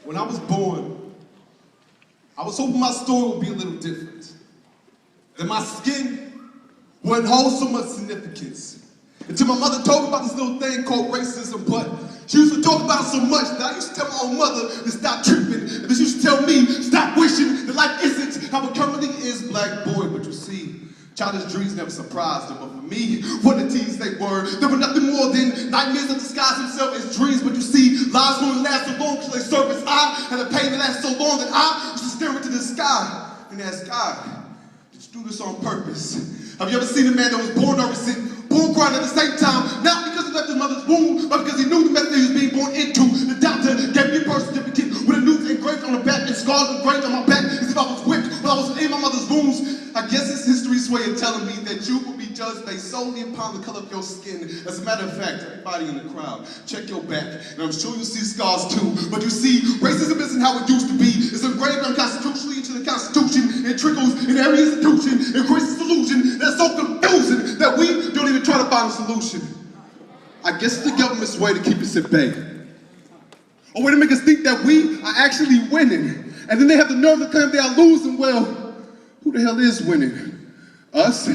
When I was born, I was hoping my story would be a little different. That my skin wouldn't hold so much significance. Until my mother told me about this little thing called racism, but she used to talk about it so much that I used to tell my own mother to stop tripping. And then she used to tell me, stop wishing that life isn't how it currently is, black boy. But you see, childish dreams never surprised her. But for me, what the teens they were nothing more than nightmares that disguise themselves as dreams. But you see, lives only last so long because they serve as I, and the pain that lasts so long that I used to stare into the sky and ask God, did you do this on purpose? Have you ever seen a man that was born innocent, born crying at the same time, not because he left his mother's womb, but because he knew the mess that he was being born into? The doctor gave me a birth certificate with a noose engraved on the back and scars engraved on my back as if I was whipped while I was in my mother's wombs. I guess it's history's way of telling me that you will be judged based solely upon the color of your skin. As a matter of fact, everybody in the crowd, check your back, and I'm sure you'll see scars too. But you see, racism isn't how it used to be. It's engraved unconstitutionally into the Constitution, and trickles in every institution, and creates a solution that's so confusing that we don't even try to find a solution. I guess it's the government's way to keep us at bay. A way to make us think that we are actually winning. And then they have the nerve to claim they are losing. Well, who the hell is winning? Us?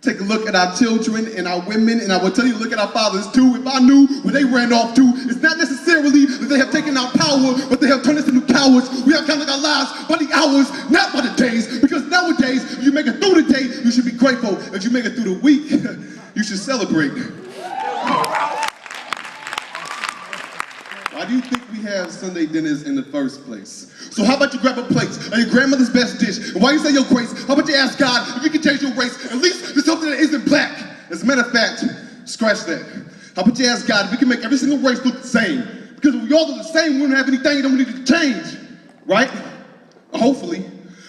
Take a look at our children and our women, and I will tell you to look at our fathers too. If I knew where they ran off to, it's not necessarily that they have taken our power, but they have turned us into cowards. We have counted our lives by the hours, not by the days. Because nowadays, if you make it through the day, you should be grateful. If you make it through the week, you should celebrate. Why do you think we have Sunday dinners in the first place? So how about you grab a plate of your grandmother's best dish, and while you say your grace, how about you ask God if you can change your race, at least to something that isn't black? As a matter of fact, scratch that. How about you ask God if we can make every single race look the same? Because if we all look the same, we wouldn't have anything that we need to change, right? Hopefully.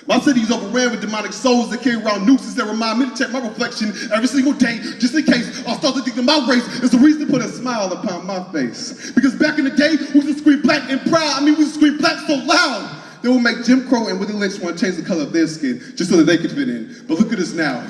My city is overran with demonic souls that carry around nooses that remind me to check my reflection every single day, just in case I'll start to think that my race is the reason to put a smile upon my face. Because back in the day, we used to scream black and proud. We used to scream black so loud they would make Jim Crow and Willie Lynch want to change the color of their skin just so that they could fit in. But look at us now.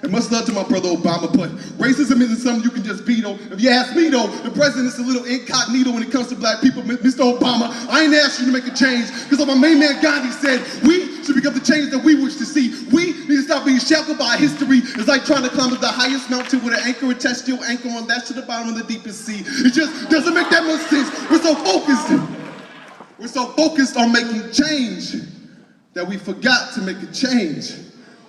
And much love to my brother Obama, but racism isn't something you can just veto. If you ask me though, the president's a little incognito when it comes to black people. Mr. Obama, I ain't asked you to make a change, because like my main man Gandhi said, we should become the change that we wish to see. We need to stop being shackled by history. It's like trying to climb up the highest mountain with an anchor attached to your ankle on that to the bottom of the deepest sea. It just doesn't make that much sense. We're so focused on making change that we forgot to make a change.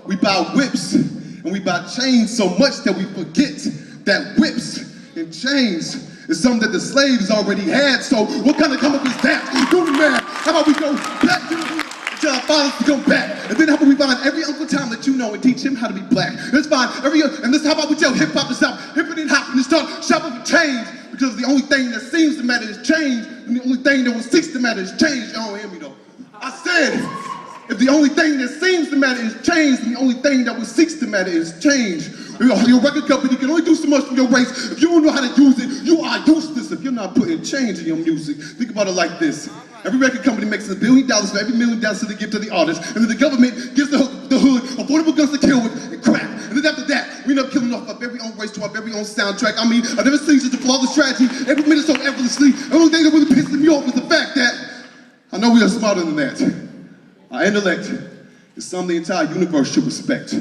We buy whips and we buy chains so much that we forget that whips and chains is something that the slaves already had. So what kind of come up is that? Do the math. How about we go back to the root and tell our fathers to come back? And then how about we find every Uncle Tom that you know and teach him how to be black? Let's find how about we tell hip hop to stop hipping and hopping and start shopping for change? Because the only thing that seems to matter is change, and the only thing that will seeks to matter is change. Y'all don't hear me though. I said, if the only thing that seems to matter is change, then the only thing that will seeks to matter is change. Your record company can only do so much for your race. If you don't know how to use it, you are useless if you're not putting change in your music. Think about it like this. Every record company makes $1 billion for every $1 million that they give to the artist, and then the government gives the hood affordable guns to kill with and crack. And then after that, we end up killing off our very own race to our very own soundtrack. I mean, I've never seen such a flawless tragedy, every minute so effortlessly. The only thing that really pisses me off is the fact that I know we are smarter than that. Our intellect is something the entire universe should respect.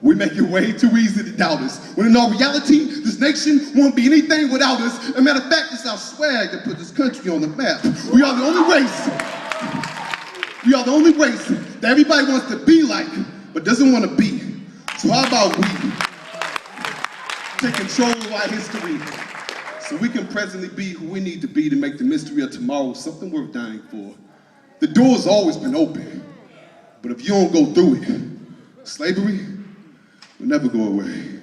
We make it way too easy to doubt us, when in all reality, this nation won't be anything without us. As a matter of fact, it's our swag that put this country on the map. We are the only race that everybody wants to be like, but doesn't want to be. So how about we take control of our history so we can presently be who we need to be to make the mystery of tomorrow something worth dying for. The door's always been open, but if you don't go through it, slavery will never go away.